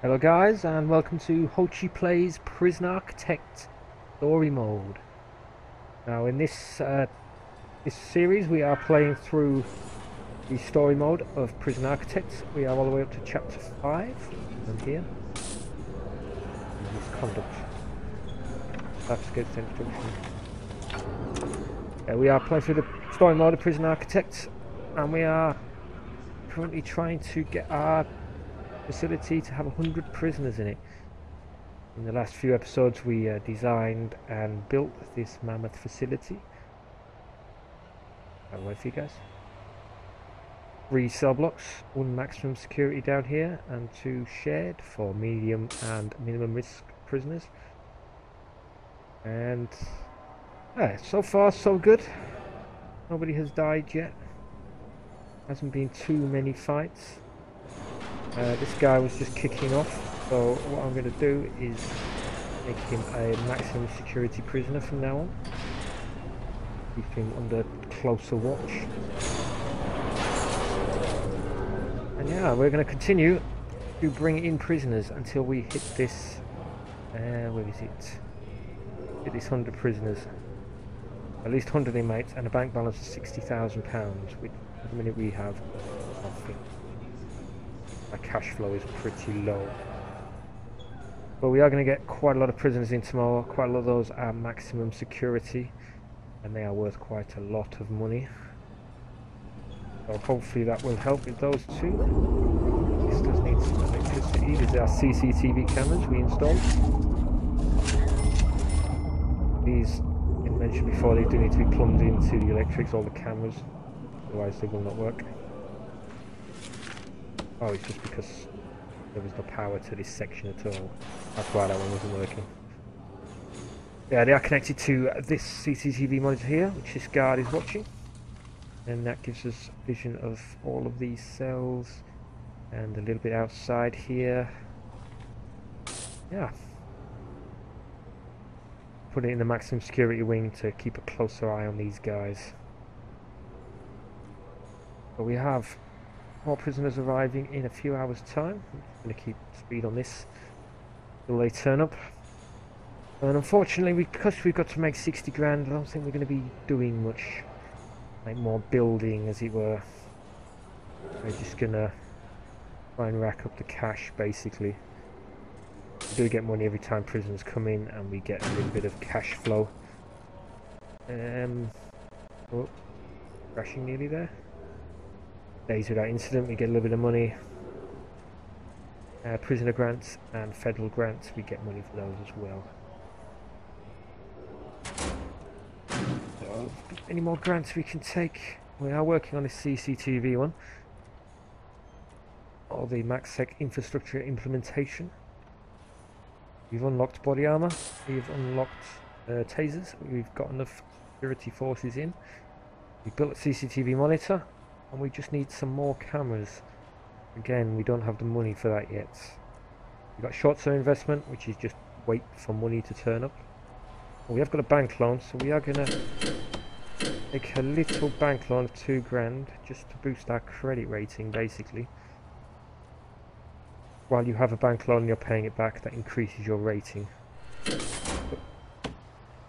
Hello guys, and welcome to Hochi Plays Prison Architect Story Mode. Now in this series we are playing through the story mode of Prison Architect. We are all the way up to chapter 5 and here. Misconduct. That's good introduction. We are playing through the story mode of Prison Architect, and we are currently trying to get our facility to have 100 prisoners in it. In the last few episodes we designed and built this mammoth facility. I'll wait for you guys. 3 cell blocks, 1 maximum security down here and 2 shared for medium and minimum risk prisoners. And so far so good. Nobody has died yet. Hasn't been too many fights. This guy was just kicking off, so what I'm going to do is make him a maximum security prisoner from now on. Keep him under closer watch. And yeah, we're going to continue to bring in prisoners until we hit this, where is it? Hit this 100 prisoners. At least 100 inmates and a bank balance of £60,000, which at the minute we have nothing. Our cash flow is pretty low, but we are going to get quite a lot of prisoners in tomorrow. Quite a lot of those are maximum security, and they are worth quite a lot of money. So hopefully that will help with those two. This does need some electricity. These are CCTV cameras we installed. These, I mentioned before, they do need to be plumbed into the electrics, all the cameras, otherwise they will not work. Oh, it's just because there was no power to this section at all. That's why that one wasn't working. Yeah, they are connected to this CCTV monitor here, which this guard is watching. And that gives us vision of all of these cells and a little bit outside here. Yeah. Put it in the maximum security wing to keep a closer eye on these guys. But we have more prisoners arriving in a few hours time. I'm going to keep speed on this till they turn up. And unfortunately, because we've got to make 60 grand, I don't think we're going to be doing much, like more building as it were. We're just going to try and rack up the cash basically. We do get money every time prisoners come in, and we get a little bit of cash flow. Oh, crashing nearly there. Days without incident, we get a little bit of money. Prisoner grants and federal grants, we get money for those as well. So, any more grants we can take? We are working on this CCTV one. All the MaxSec infrastructure implementation. We've unlocked body armor. We've unlocked tasers. We've got enough security forces in. We built a CCTV monitor. And we just need some more cameras. Again, we don't have the money for that yet. We've got short-term investment, which is just wait for money to turn up. Well, we have got a bank loan, so we are going to take a little bank loan of 2 grand just to boost our credit rating, basically. While you have a bank loan and you're paying it back, that increases your rating.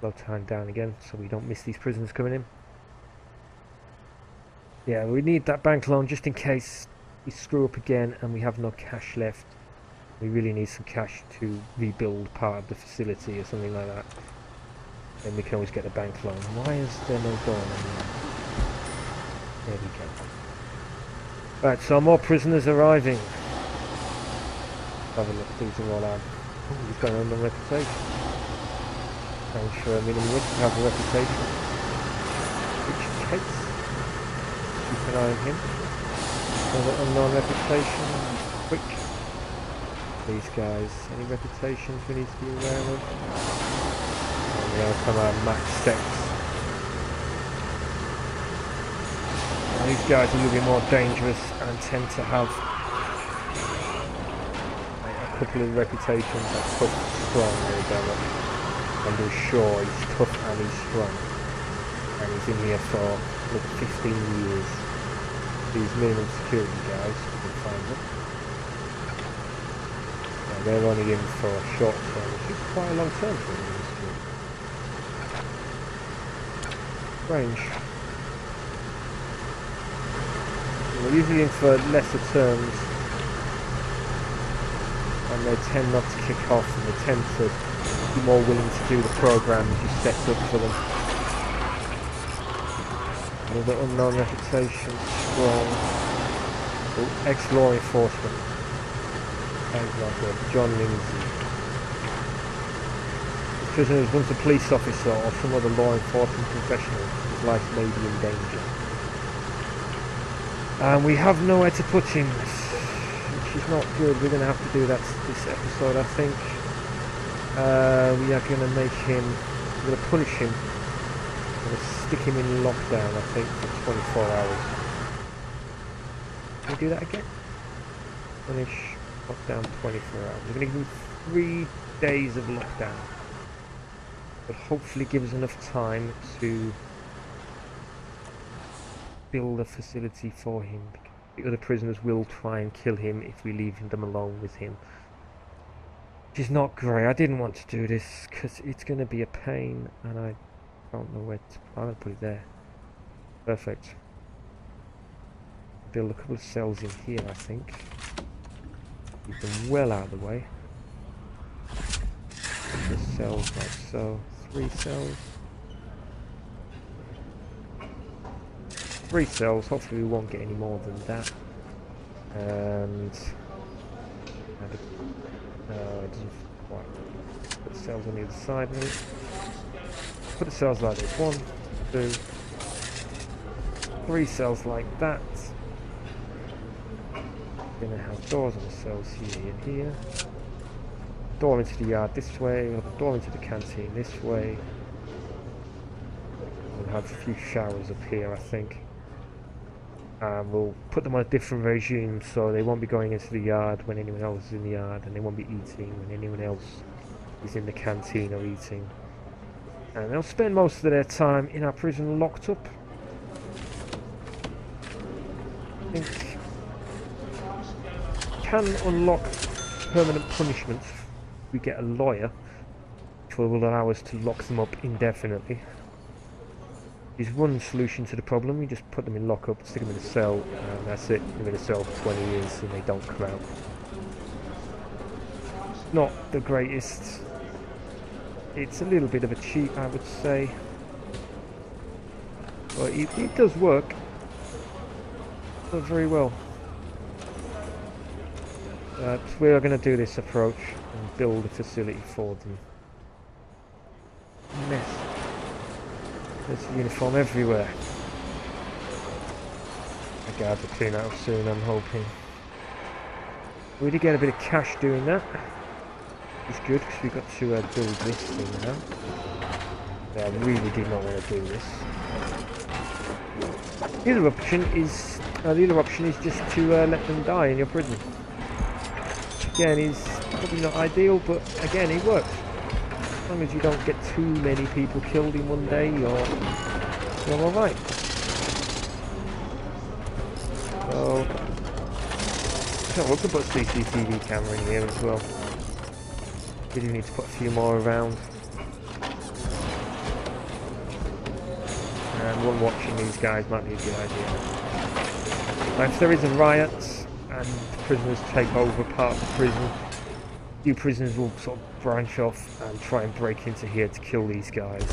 Slow time down again, so we don't miss these prisoners coming in. Yeah, we need that bank loan just in case we screw up again and we have no cash left. We really need some cash to rebuild part of the facility or something like that. Then we can always get the bank loan. Why is there no door on there? There we go. Right, so more prisoners arriving. Have a look, these are all out. He's got an unknown reputation. I'm sure minimum risk to have a reputation. Which case? Keep an eye on him. Another unknown reputation. Quick. These guys. Any reputations we need to be aware of? Oh yeah, come on, max sex. These guys are a little bit more dangerous and tend to have a couple of reputations like tough, strong, and we're sure he's tough and he's strong. And he's in here for like 15 years. These minimum security guys, we can find them. they're only in for a short term, which is quite a long term for them. Strange. They're usually in for lesser terms, and they tend not to kick off, and they tend to be more willing to do the programs you set up for them. Another unknown reputation, strong. Oh, ex-law enforcement. John Lindsay. This prisoner is once a police officer or some other law enforcement professional. His life may be in danger. And we have nowhere to put him, which is not good. We're going to have to do that this episode, I think. We are going to make him, we're going to punish him. We're going to stick him in lockdown, I think, for 24 hours. Can we do that again? Punish, lockdown 24 hours. We're going to give him 3 days of lockdown. But hopefully give us enough time to build a facility for him. The other prisoners will try and kill him if we leave them alone with him. Which is not great. I didn't want to do this because it's going to be a pain, and I don't know where to... I'm going to put it there. Perfect. Build a couple of cells in here, I think. Keep them well out of the way. The cells like so. 3 cells. 3 cells. Hopefully we won't get any more than that. And it doesn't quite put the cells on the other side of it. Put the cells like this. 1, 2, 3 cells like that. We're gonna have doors on the cells here and here. Door into the yard this way, or the door into the canteen this way. We'll have a few showers up here, I think. And we'll put them on a different regime, so they won't be going into the yard when anyone else is in the yard, and they won't be eating when anyone else is in the canteen or eating. And they'll spend most of their time in our prison locked up. I think can unlock permanent punishments. We get a lawyer, which will allow us to lock them up indefinitely. Is one solution to the problem. You just put them in lockup, stick them in a cell, and that's it. They're in a cell for 20 years and they don't come out. Not the greatest. It's a little bit of a cheat, I would say. But it does work. Not very well. But we are going to do this approach and build a facility for them. Mess. There's uniform everywhere. The guards will clean that up soon, I'm hoping. We did get a bit of cash doing that. It's good because we got to build this thing now. Yeah, I really did not want to do this. The other option is just to let them die in your prison. Again, is probably not ideal, but again, it works. As long as you don't get too many people killed in one day, you're alright. So, we could put a CCTV camera in here as well. We do need to put a few more around. And one watching these guys might be a good idea. Now, if there is a riot and prisoners take over part of the prison, few prisoners will sort of branch off and try and break into here to kill these guys.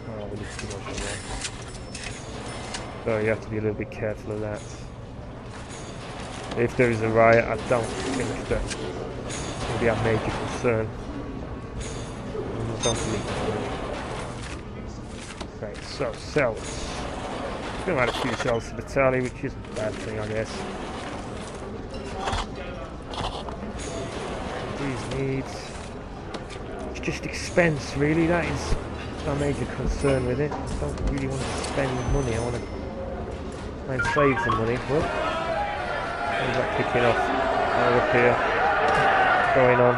Oh, we need too much of that. So you have to be a little bit careful of that. If there is a riot, I don't think that will be a major concern. I don't believe it. Okay, so cells. We're going to add a few cells to the tally, which isn't a bad thing, I guess. These needs. It's just expense, really. That is our major concern with it. I don't really want to spend money. I want to try and save some money. Whoop. How's that kicking off? Oh, up here. What's going on?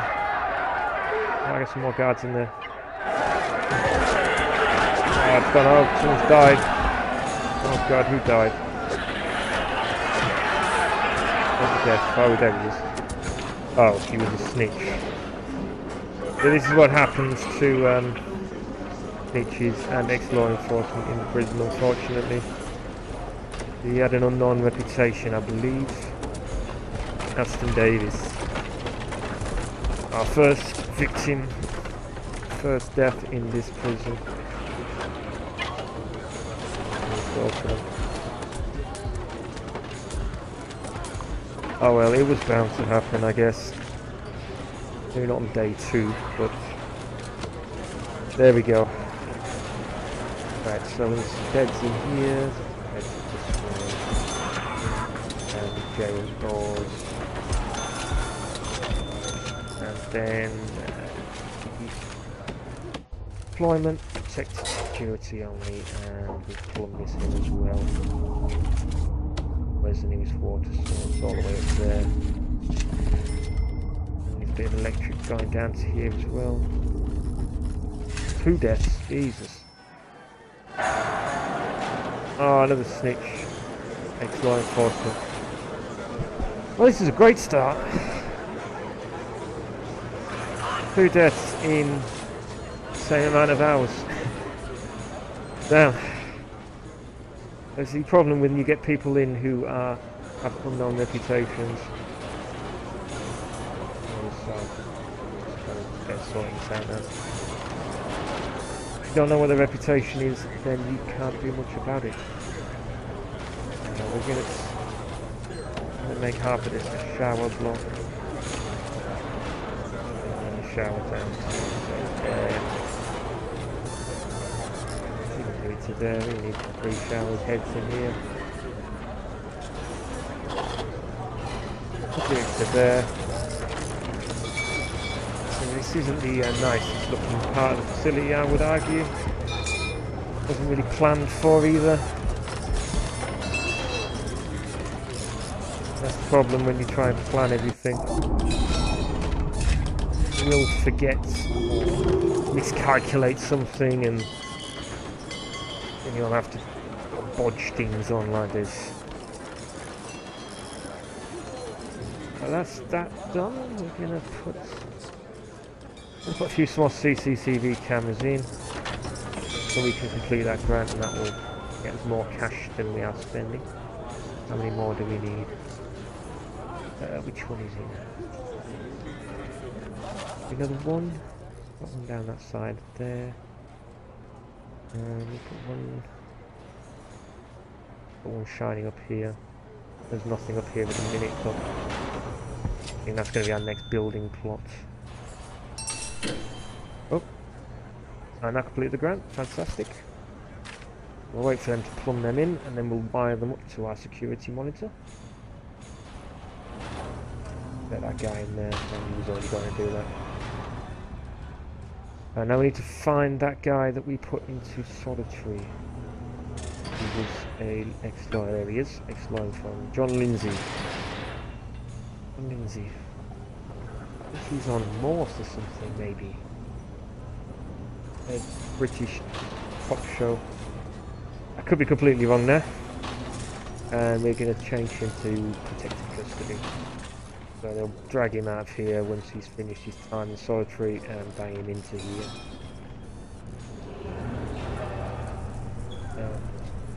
Oh, I got some more guards in there. Oh, I don't know. Someone's died. Oh god, who died? Where's the death? Oh, there he is. Oh, he was a snitch. So this is what happens to snitches and ex-law enforcement in prison, unfortunately. He had an unknown reputation, I believe. Aston Davis. Our first victim, first death in this prison. Oh well, it was bound to happen, I guess. Maybe not on day 2, but there we go. Right, so there's beds in here, beds this way, and the jail doors, and then deployment, protect security only, and we've plumbed this in as well. Where's the nearest water source? All the way up there. And there's a bit of electric going down to here as well. 2 deaths, Jesus. Oh, another snitch. Ex-law enforcement. Well, this is a great start. 2 deaths in the same amount of hours. Now, there's the problem when you get people in who have unknown reputations. Sorting this out now. If you don't know what the reputation is, then you can't do much about it. We're going to make half of this a shower block. And a shower down. To there, we need 3 showers, heads in here. Put it to there. So this isn't the nicest looking part of the facility, I would argue. Wasn't really planned for either. That's the problem when you try and plan everything. You'll forget or miscalculate something and you'll have to bodge things on like this. Well, that's that done. We're gonna put a few small CCTV cameras in so we can complete that grant, and that will get us more cash than we are spending. How many more do we need? Which one is it? Another one. Got one down that side there. We put one shining up here. There's nothing up here at the minute, but I think that's going to be our next building plot. Oh, and I completed the grant. Fantastic. We'll wait for them to plumb them in, and then we'll wire them up to our security monitor. Get that guy in there, and he was already going to do that. Now we need to find that guy that we put into solitary. He was a ex-law, there he is, ex-law from John Lindsay. John Lindsay. I think he's on Morse or something, maybe. A British pop show. I could be completely wrong there. And we're going to change him to protected custody. So they'll drag him out of here once he's finished his time in solitary and bang him into here.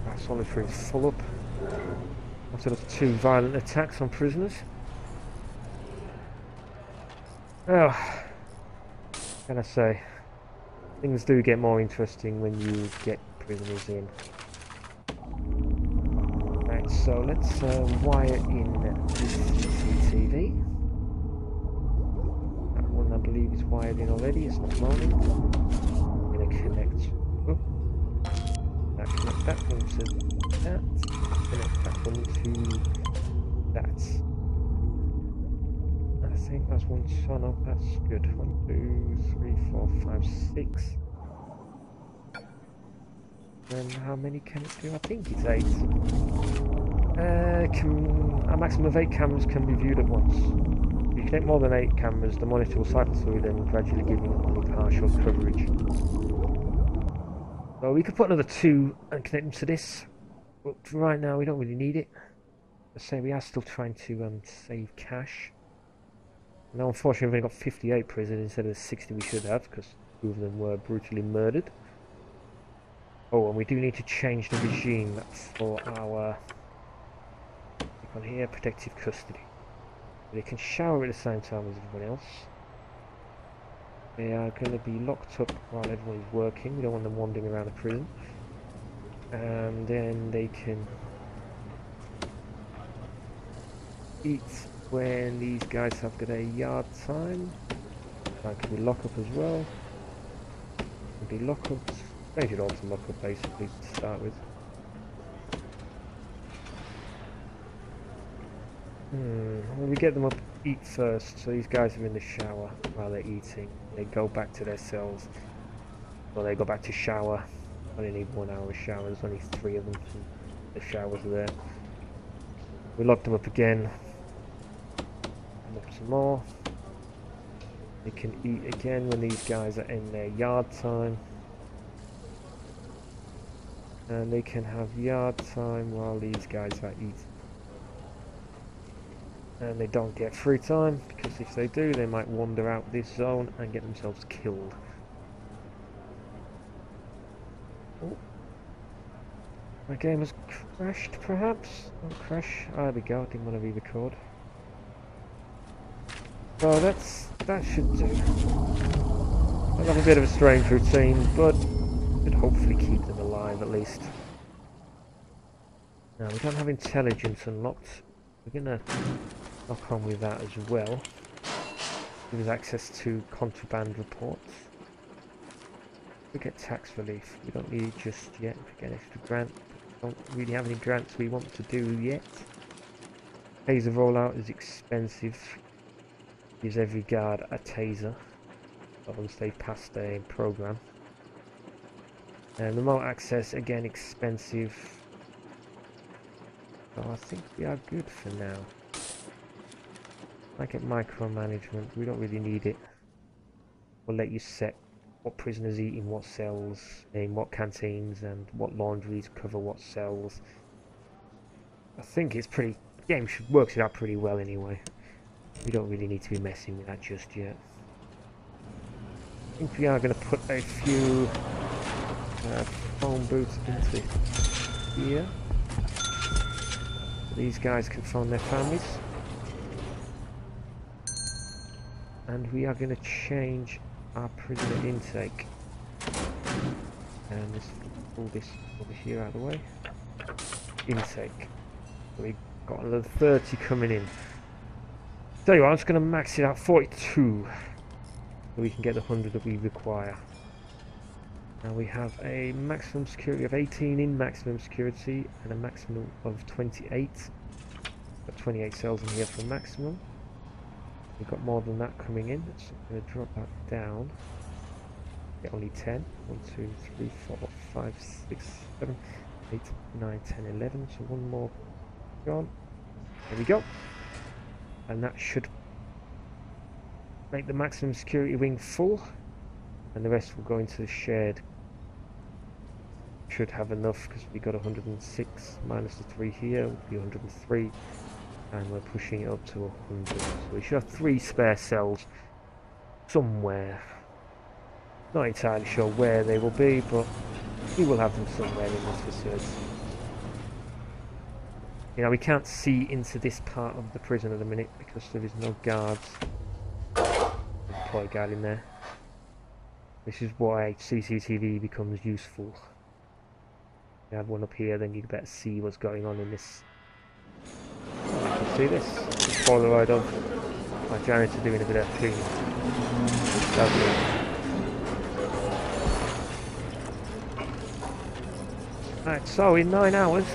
Our solitary is full up after those 2 violent attacks on prisoners. Oh, what can I say? Things do get more interesting when you get prisoners in. Right, so let's wire in this CCTV. That one I believe is wired in already, it's not loading. I'm going to connect. Connect that one to that. Connect that one to that. I think that's one shot up, that's good. 1, 2, 3, 4, 5, 6. And how many can it do? I think it's 8. A maximum of 8 cameras can be viewed at once. If you connect more than 8 cameras, the monitor will cycle through them, gradually giving only partial coverage. So we could put another 2 and connect them to this, but right now we don't really need it. I say we are still trying to save cash. Now, unfortunately, we've only got 58 prisoners instead of the 60 we should have, because 2 of them were brutally murdered. Oh, and we do need to change the regime for our... Click on here, protective custody. They can shower at the same time as everyone else. They are going to be locked up while everyone is working. We don't want them wandering around the prison. And then they can eat when these guys have got a yard time. That can be lock up as well. Can be lockups. Change it all to lock up basically to start with. Well, we get them up, eat first. So these guys are in the shower while they're eating. They go back to their cells. Well, they go back to shower. Only need 1 hour of shower. There's only 3 of them. The showers are there. We lock them up again. And up some more. They can eat again when these guys are in their yard time. And they can have yard time while these guys are eating. And they don't get free time, because if they do, they might wander out this zone and get themselves killed. Oh. My game has crashed, perhaps? Don't crash. Ah, there we go. I didn't want to re-record. So that should do. I'll have a bit of a strange routine, but should hopefully keep them alive at least. Now, we don't have intelligence unlocked. We're going to knock on with that as well. Give us access to contraband reports. We get tax relief. We don't need it just yet. We get extra grant. Don't really have any grants we want to do yet. Taser rollout is expensive. Gives every guard a taser once they've passed a program. And remote access, again, expensive. So I think we are good for now. I get micromanagement. We don't really need it. We'll let you set what prisoners eat in what cells, in what canteens, and what laundries cover what cells. I think it's pretty... The game works it out pretty well anyway. We don't really need to be messing with that just yet. I think we are going to put a few phone booths into here. These guys can phone their families. And we are going to change our prisoner intake. And let's pull this over here out of the way. Intake. So we've got another 30 coming in. Tell you what, I'm just going to max it out 42. So we can get the 100 that we require. Now we have a maximum security of 18 in maximum security and a maximum of 28. Got 28 cells in here for maximum. We've got more than that coming in, so I'm going to drop that down. Get only 10. 1, 2, 3, 4, 5, 6, 7, 8, 9, 10, 11. So one more gone. There we go. And that should make the maximum security wing full. And the rest will go into the shared. Should have enough because we got 106 minus the 3 here will be 103. And we're pushing it up to 100. So we should have 3 spare cells somewhere. Not entirely sure where they will be, but we will have them somewhere in this facility. You know, we can't see into this part of the prison at the minute because there is no guards. There's a deploy guard in there. This is why CCTV becomes useful. You have one up here, then you'd better see what's going on in this. See this? It's Polaroid of my janitor doing a bit of cleaning. Lovely. Right, so in 9 hours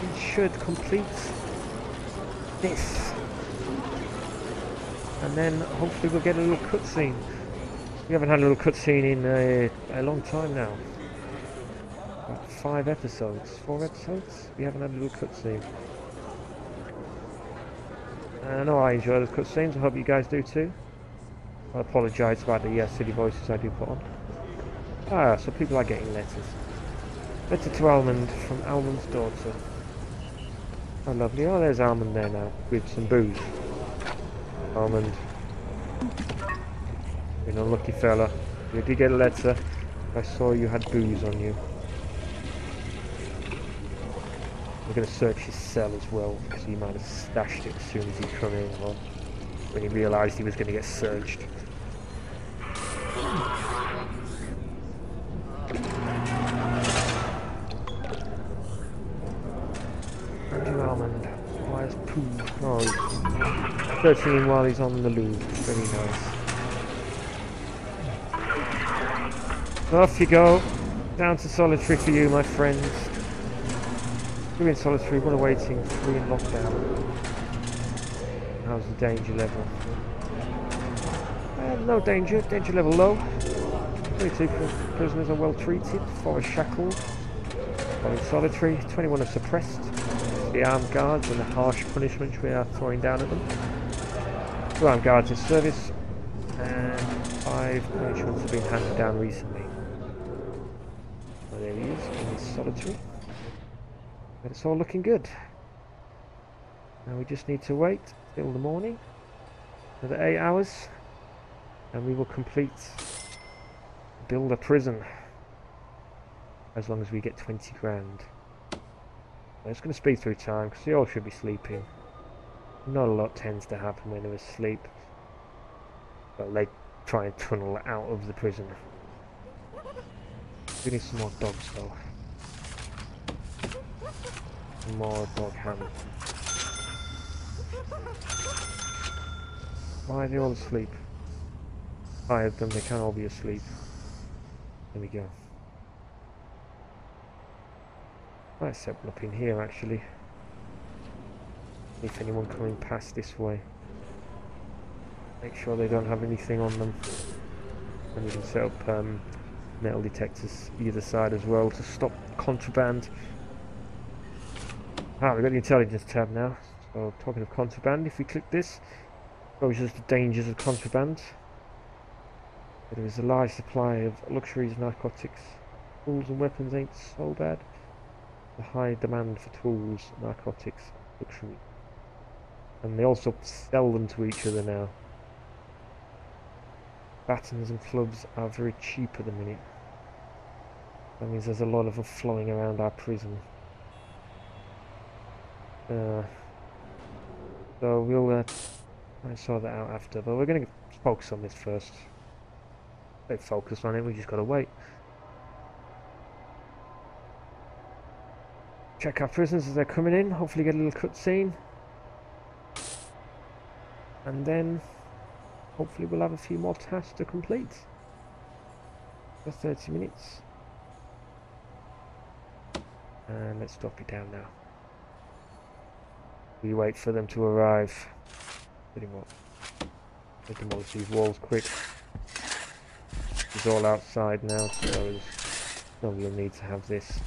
we should complete this. And then hopefully we'll get a little cutscene. We haven't had a little cutscene in a long time now. About 5 episodes, 4 episodes? We haven't had a little cutscene. I know I enjoy those cutscenes, I hope you guys do too. I apologise about the silly voices I do put on. Ah, so people are getting letters. Letter to Almond from Almond's daughter. Oh, lovely. Oh, there's Almond there now, with some booze. Almond. You're an unlucky fella. You did get a letter. I saw you had booze on you. We're going to search his cell as well, because he might have stashed it as soon as he come in, or when he realised he was going to get searched. Andrew Almond. Where's Pooh? Oh, he's searching him while he's on the loo. Very nice. Off you go. Down to solitary for you, my friends. 2 in solitary, 1 awaiting, 3 in lockdown. How's the danger level? No danger. Danger level low. 22 prisoners are well treated. 4 are shackled. 1 in solitary. 21 are suppressed. The armed guards and the harsh punishments we are throwing down at them. 2 armed guards in service. And 5 punishments have been handed down recently. Well, there he is. In solitary. But it's all looking good. Now we just need to wait till the morning. Another 8 hours. And we will complete build a prison. As long as we get 20 grand. I'm just going to speed through time because they all should be sleeping. Not a lot tends to happen when they're asleep. But they try and tunnel out of the prison. We need some more dogs though. Some more dog ham. Why are they all asleep? 5 of them, they can't all be asleep. There we go. Might set one up in here actually. If anyone coming past this way. Make sure they don't have anything on them. And we can set up metal detectors either side as well to stop contraband. Ah, we've got the intelligence tab now. So talking of contraband, if we click this, shows us the dangers of contraband. There is a large supply of luxuries, narcotics, tools and weapons ain't so bad. The high demand for tools, narcotics, luxury. And they also sell them to each other now. Batons and clubs are very cheap at the minute. That means there's a lot of them flowing around our prison. So we'll try and sort that out after, but we're going to focus on this first. Stay focused on it, we just got to wait. Check our prisoners as they're coming in, hopefully get a little cutscene. And then hopefully we'll have a few more tasks to complete. For 30 minutes. And let's drop it down now. We wait for them to arrive. Pretty much. They demolish these walls quick. It's all outside now, so there's no real need to have this.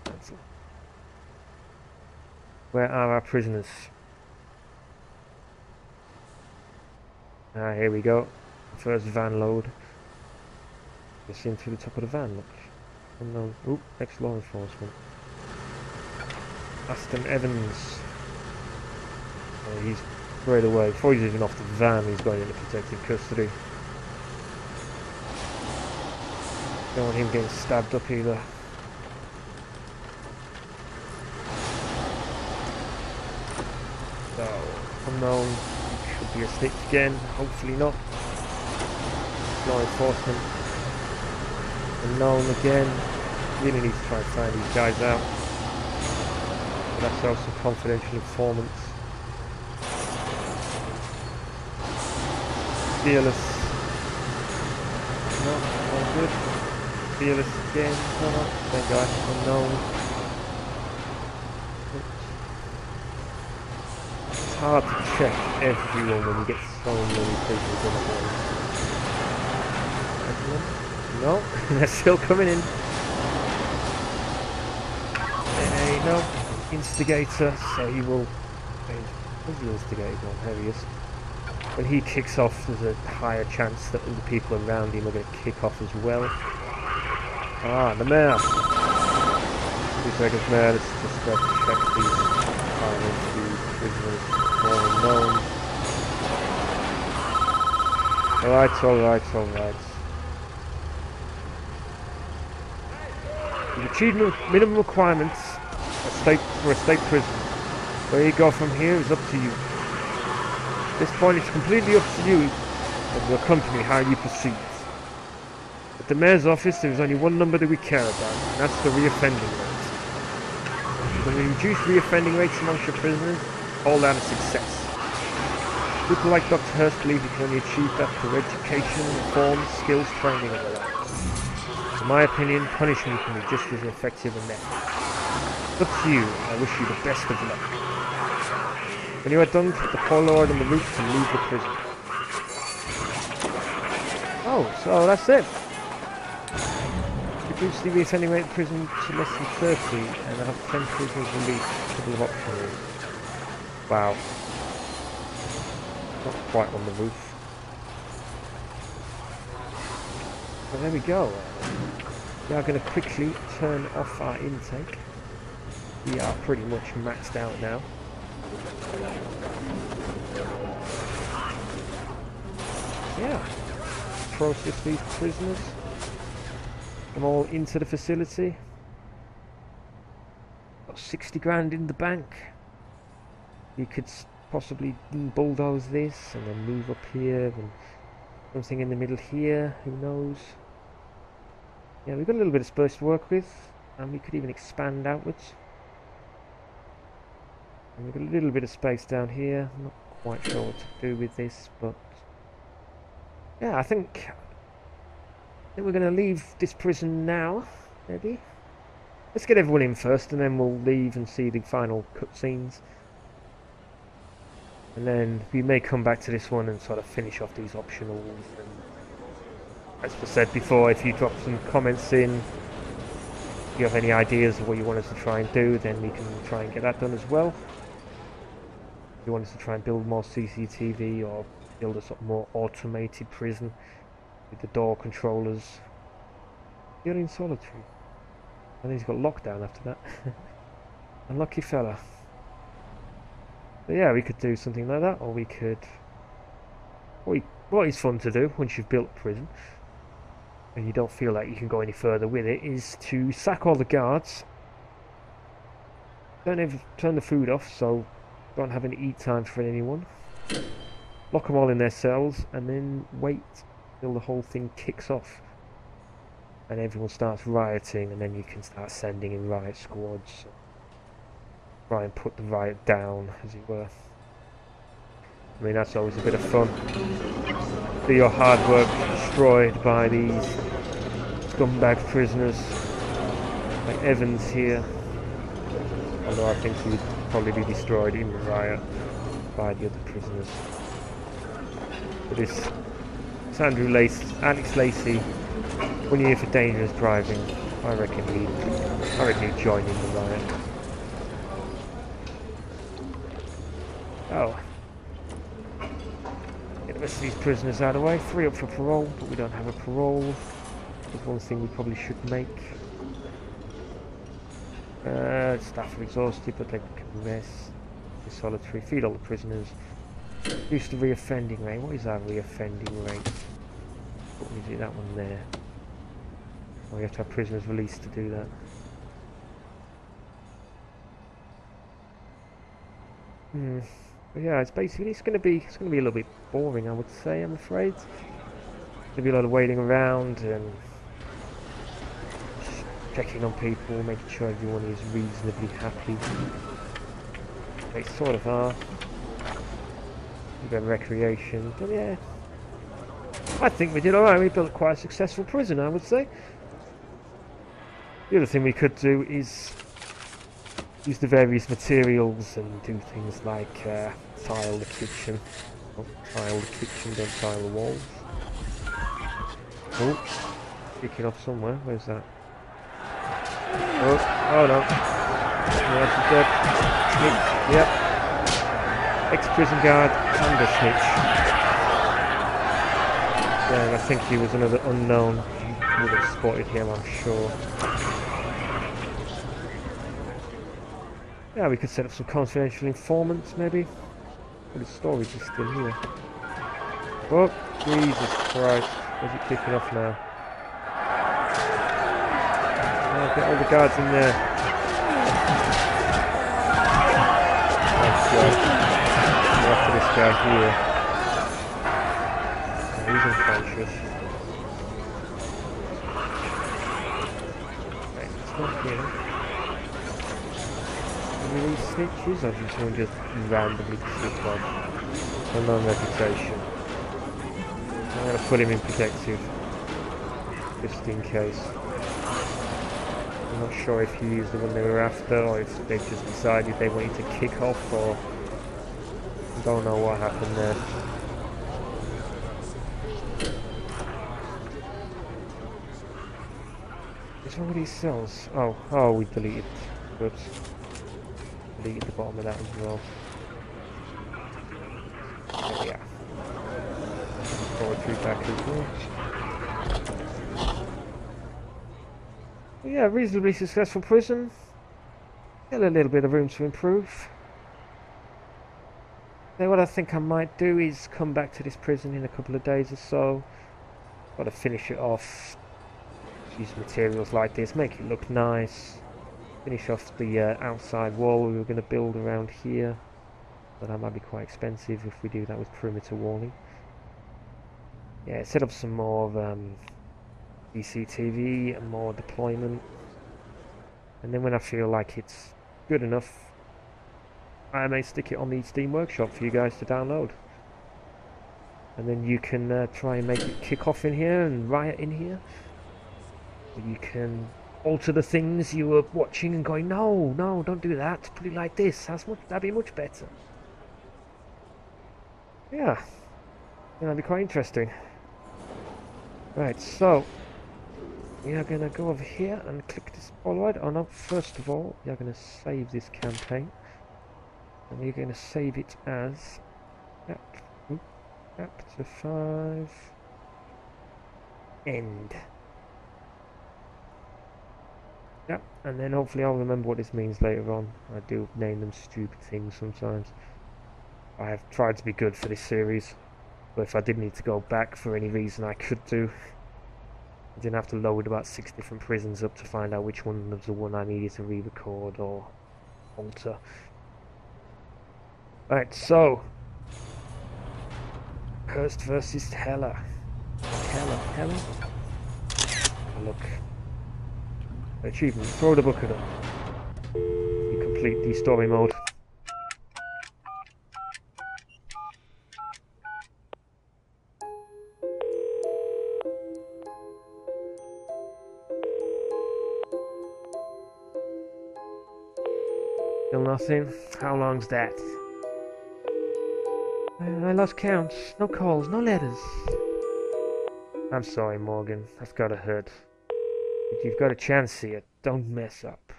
That's it. Where are our prisoners? Ah, here we go. First van load. Just in through the top of the van, look. Unknown. Oop, ex-law enforcement. Aston Evans. He's straight away. Before he's even off the van, he's going into protective custody. Don't want him getting stabbed up either. So, unknown. Should be a snitch again. Hopefully not. Law enforcement. Unknown again. Really need to try and find these guys out. That's also confidential informants. Fearless. No, all good. Fearless again. No, same guy. Unknown. It's hard to check everyone when you get so many people in at once. No, they're still coming in. Hey, no. Instigator, so he will. Where's the instigator gone? There he is. When he kicks off, there's a higher chance that the people around him are going to kick off as well. Ah, the mayor. seconds now. Let's just check these final few prisoners more unknown. Alright. You've achieved minimum requirements for a state prison. Where you go from here is up to you. At this point it's completely up to you and your company how you proceed. At the mayor's office there is only one number that we care about, and that's the reoffending rate. When we reduce reoffending rates amongst your prisoners, all that a success. People like Dr. Hurst believe you can only achieve that through education, reform, skills, training and the like. In my opinion, punishment can be just as effective as that. Up to you, I wish you the best of luck. When you are done, put the poor lord on the roof to leave the prison. Oh, so that's it. Reduce the reoffending rate in prison to less than 30 and I have 10 prisoners released. A couple of options. Wow. Not quite on the roof. But there we go. We are going to quickly turn off our intake. We are pretty much maxed out now. Yeah. Process these prisoners. Them all into the facility. Got 60 grand in the bank. You could possibly bulldoze this and then move up here and something in the middle here, who knows. Yeah, we've got a little bit of space to work with, and we could even expand outwards. And we've got a little bit of space down here. I'm not quite sure what to do with this, but yeah, I think we're going to leave this prison now, maybe. Let's get everyone in first, and then we'll leave and see the final cutscenes. And then we may come back to this one and sort of finish off these optionals. And as I said before, if you drop some comments in, if you have any ideas of what you want us to try and do, then we can try and get that done as well. If you want us to try and build more CCTV or build a sort of more automated prison with the door controllers. You're in solitary. And he's got lockdown after that. Unlucky fella. But yeah, we could do something like that, or we could... What is fun to do once you've built a prison, and you don't feel like you can go any further with it, is to sack all the guards, turn the food off so don't have any eat time for anyone, lock them all in their cells, and then wait till the whole thing kicks off and everyone starts rioting, and then you can start sending in riot squads. Try and put the riot down, as it were. I mean, that's always a bit of fun. See your hard work destroyed by these scumbag prisoners, like Evans here. Although I think he would probably be destroyed in the riot by the other prisoners. But this Alex Lacey, 1 year for dangerous driving. I reckon he'd join in the riot. Oh. Get the rest of these prisoners out of the way. 3 up for parole, but we don't have a parole. That's one thing we probably should make. Staff are exhausted, but they can rest. The solitary. Feed all the prisoners. Reduce the reoffending rate. What is our reoffending rate? What we do that one there. Oh, we have to have prisoners released to do that. But yeah, it's basically it's gonna be a little bit boring, I would say. I'm afraid. There'll be a lot of waiting around and checking on people, making sure everyone is reasonably happy. They sort of are. A bit of recreation, but yeah, I think we did alright. We built quite a successful prison, I would say. The other thing we could do is use the various materials and do things like tile the kitchen. Oh, tile the kitchen, don't tile the walls. Oh, kicking off somewhere. Where's that? Oh no. Yeah, she's dead. Snitch, yep. Ex-prison guard and a snitch. Yeah, I think he was another unknown. You would have spotted him, I'm sure. Yeah, we could set up some confidential informants, maybe. But the storage is still here. Oh, Jesus Christ. Where's it kicking off now? Oh, get all the guards in there. Oh, God. Go after this guy here. Oh, he's unconscious. Right, it's not here. Any of these snitches, or just one just randomly slip off? For non-reputation. I'm going to put him in protective, just in case. I'm not sure if he's the one they were after, or if they've just decided they wanted to kick off, or I don't know what happened there. Is what he sells? Oh, we deleted. Oops. Deleted the bottom of that as well. There we are. Poetry back as well. Yeah, reasonably successful prison. Still a little bit of room to improve. So what I think I might do is come back to this prison in a couple of days or so. Got to finish it off. Use materials like this, make it look nice. Finish off the outside wall we were going to build around here. But that might be quite expensive if we do that with perimeter walling. Yeah, set up some more CCTV and more deployment. And then when I feel like it's good enough, I may stick it on the Steam Workshop for you guys to download. And then you can try and make it kick off in here and riot in here. You can alter the things you were watching and going, no, don't do that. Put it like this. That'd be much better. Yeah, that'd be quite interesting. Right, so we are going to go over here and click this Polaroid. Oh no, first of all, we are going to save this campaign. And we're going to save it as chapter 5 end. Yep, and then hopefully I'll remember what this means later on. I do name them stupid things sometimes. I have tried to be good for this series, but if I did need to go back for any reason I could do. I didn't have to load about 6 different prisons up to find out which one was the one I needed to re-record or alter. Right, so Hurst versus Heller. Heller? Oh, look. Achievement, throw the book at them. You complete the story mode. Still nothing? How long's that? I lost count. No calls, no letters. I'm sorry, Morgan. That's gotta hurt. But you've got a chance here. Don't mess up.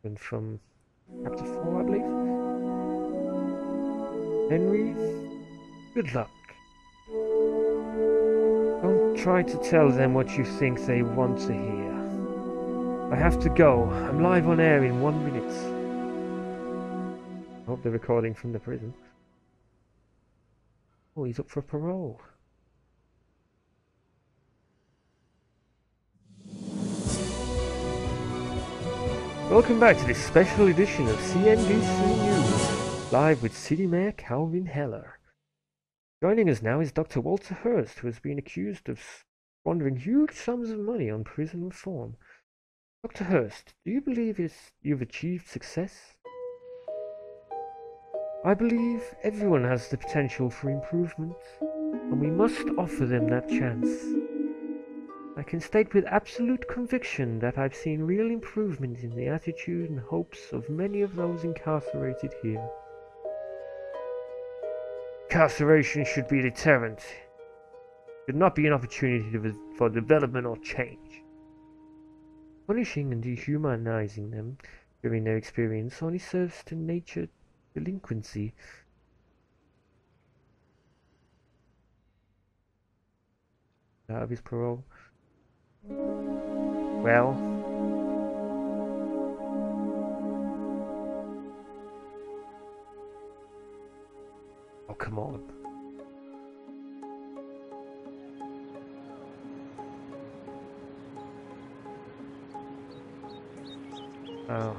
And from chapter 4, I believe. Henry, good luck. Don't try to tell them what you think they want to hear. I have to go. I'm live on air in 1 minute. I hope they're recording from the prison. Oh, he's up for parole. Welcome back to this special edition of CNBC News, live with City Mayor Calvin Heller. Joining us now is Dr. Walter Hurst, who has been accused of squandering huge sums of money on prison reform. Dr. Hurst, do you believe you've achieved success? I believe everyone has the potential for improvement, and we must offer them that chance. I can state with absolute conviction that I've seen real improvement in the attitude and hopes of many of those incarcerated here. Incarceration should be a deterrent. It should not be an opportunity for development or change. Punishing and dehumanizing them during their experience only serves to nurture delinquency. Out of his parole. Well, Oh, come on. Oh.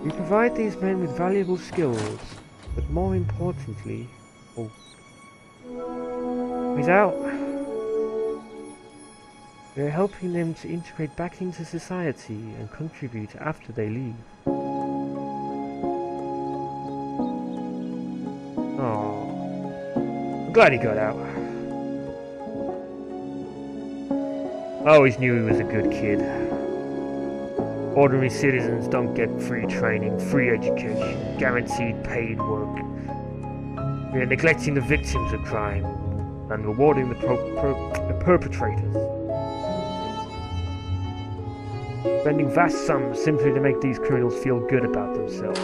We provide these men with valuable skills, but more importantly... Oh. He's out! We are helping them to integrate back into society and contribute after they leave. Oh, I'm glad he got out. I always knew he was a good kid. Ordinary citizens don't get free training, free education, guaranteed paid work. We are neglecting the victims of crime and rewarding the perpetrators. Spending vast sums simply to make these criminals feel good about themselves.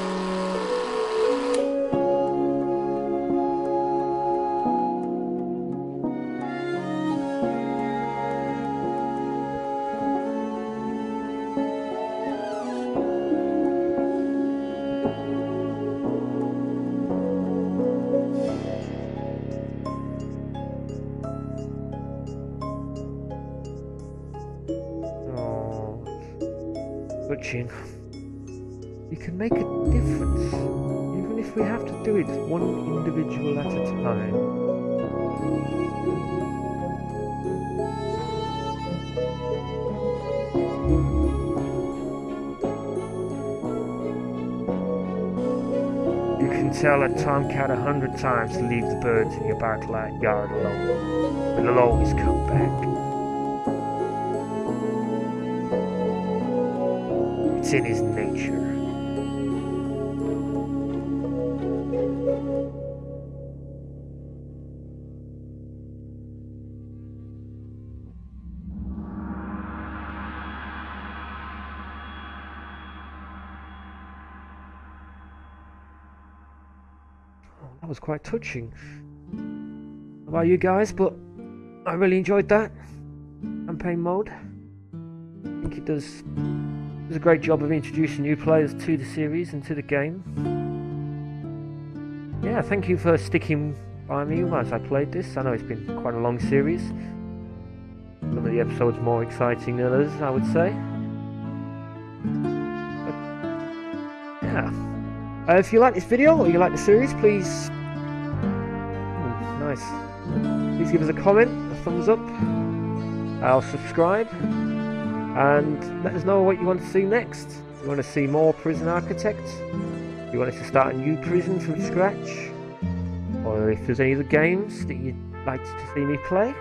Touching. You can make a difference, even if we have to do it one individual at a time. You can tell a tomcat 100 times to leave the birds in your backyard alone, but they'll always come back. It's in his nature. Oh, that was quite touching. How about you guys? But I really enjoyed that campaign mode. I think it does a great job of introducing new players to the series and to the game. Yeah, thank you for sticking by me as I played this. I know it's been quite a long series. Some of the episodes more exciting than others, I would say. But, yeah. If you like this video or you like the series, please... nice. Please give us a comment, a thumbs up. I'll subscribe. And let us know what you want to see next. You want to see more Prison Architect? You want us to start a new prison from scratch? Or if there's any other games that you'd like to see me play,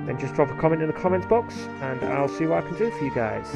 then just drop a comment in the comments box and I'll see what I can do for you guys.